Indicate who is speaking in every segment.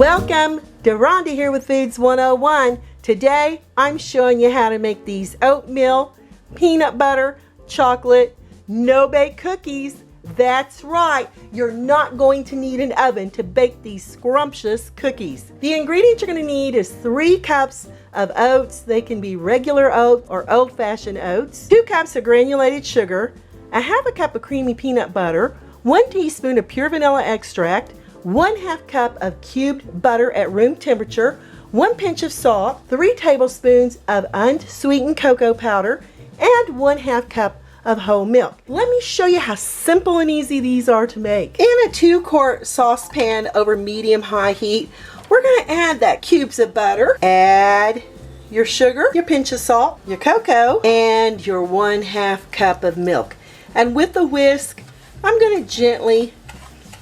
Speaker 1: Welcome, Rhonda here with Foods 101. Today I'm showing you how to make these oatmeal, peanut butter, chocolate, no-bake cookies. That's right, you're not going to need an oven to bake these scrumptious cookies. The ingredients you're going to need is 3 cups of oats. They can be regular oat or old-fashioned oats, 2 cups of granulated sugar, a half a cup of creamy peanut butter, 1 teaspoon of pure vanilla extract, 1/2 cup of cubed butter at room temperature, 1 pinch of salt, 3 tablespoons of unsweetened cocoa powder, and 1/2 cup of whole milk. Let me show you how simple and easy these are to make. In a 2-quart saucepan over medium-high heat, we're going to add that cubes of butter, add your sugar, your pinch of salt, your cocoa, and your 1/2 cup of milk. And with the whisk, I'm going to gently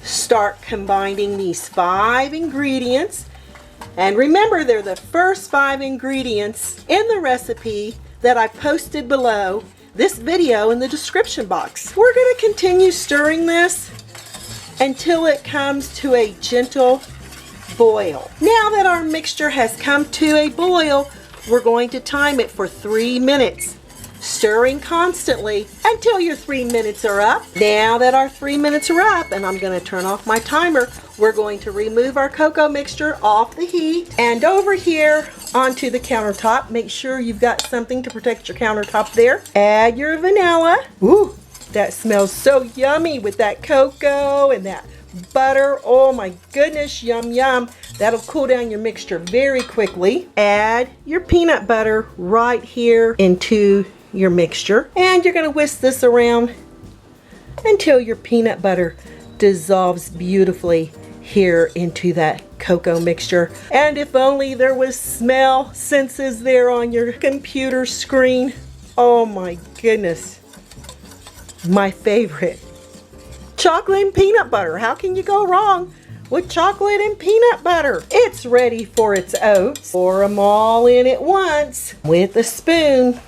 Speaker 1: start combining these 5 ingredients. And remember, they're the first 5 ingredients in the recipe that I posted below this video in the description box. We're going to continue stirring this until it comes to a gentle boil. Now that our mixture has come to a boil, we're going to time it for 3 minutes. Stirring constantly until your 3 minutes are up. Now that our 3 minutes are up, and I'm going to turn off my timer, we're going to remove our cocoa mixture off the heat and over here onto the countertop. Make sure you've got something to protect your countertop there. Add your vanilla. Ooh, that smells so yummy with that cocoa and that butter. Oh my goodness, yum yum. That'll cool down your mixture very quickly. Add your peanut butter right here into your mixture, and you're going to whisk this around until your peanut butter dissolves beautifully here into that cocoa mixture. And if only there was smell senses there on your computer screen. Oh my goodness, my favorite. Chocolate and peanut butter. How can you go wrong with chocolate and peanut butter? It's ready for its oats. Pour them all in at once with a spoon.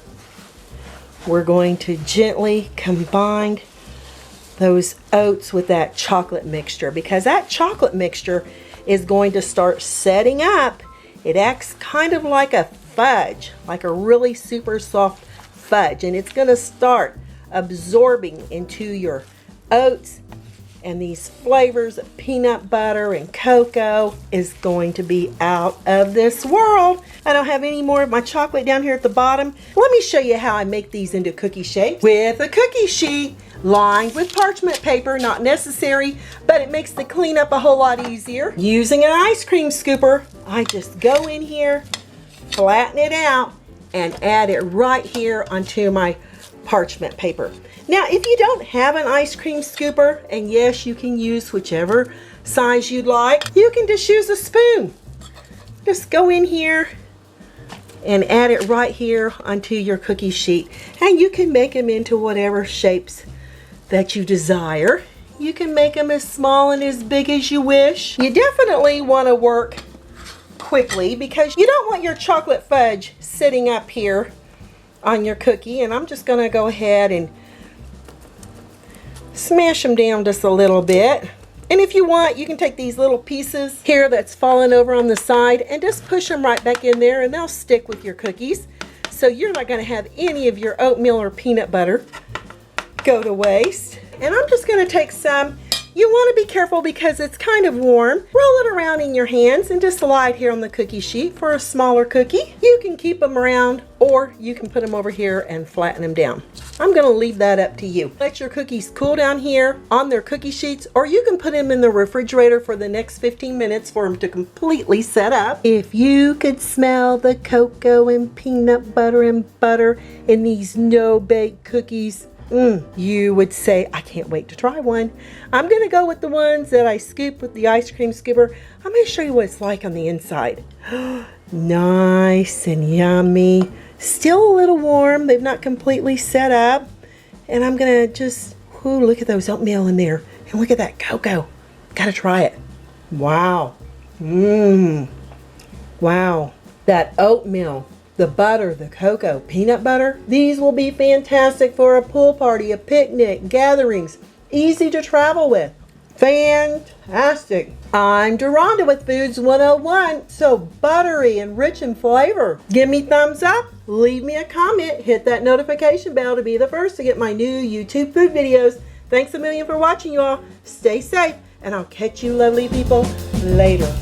Speaker 1: We're going to gently combine those oats with that chocolate mixture, because that chocolate mixture is going to start setting up. It acts kind of like a fudge, like a really super soft fudge, and it's going to start absorbing into your oats, and these flavors of peanut butter and cocoa is going to be out of this world. I don't have any more of my chocolate down here at the bottom. Let me show you how I make these into cookie shapes with a cookie sheet lined with parchment paper. Not necessary, but it makes the cleanup a whole lot easier. Using an ice cream scooper, I just go in here, flatten it out, and add it right here onto my parchment paper. Now, if you don't have an ice cream scooper, and yes, you can use whichever size you'd like, you can just use a spoon. Just go in here and add it right here onto your cookie sheet, and you can make them into whatever shapes that you desire. You can make them as small and as big as you wish. You definitely want to work quickly because you don't want your chocolate fudge sitting up here on your cookie. And I'm just going to go ahead and smash them down just a little bit. And if you want, you can take these little pieces here that's fallen over on the side and just push them right back in there, and they'll stick with your cookies. So you're not going to have any of your oatmeal or peanut butter go to waste. And I'm just going to take some. You want to be careful because it's kind of warm. Roll it around in your hands and just slide here on the cookie sheet for a smaller cookie. You can keep them around, or you can put them over here and flatten them down. I'm going to leave that up to you. Let your cookies cool down here on their cookie sheets, or you can put them in the refrigerator for the next 15 minutes for them to completely set up. If you could smell the cocoa and peanut butter in these no-bake cookies, you would say, I can't wait to try one. I'm going to go with the ones that I scoop with the ice cream scooper. I'm going to show you what it's like on the inside. Nice and yummy. Still a little warm. They've not completely set up. And I'm going to just, look at those oatmeal in there. And look at that cocoa. Got to try it. Wow. Wow. That oatmeal, the butter, the cocoa, peanut butter, these will be fantastic for a pool party, a picnic, gatherings. Easy to travel with. Fantastic. I'm Deronda with Foods 101. So buttery and rich in flavor. Give me thumbs up, leave me a comment, hit that notification bell to be the first to get my new YouTube food videos. Thanks a million for watching, y'all. Stay safe, and I'll catch you lovely people later.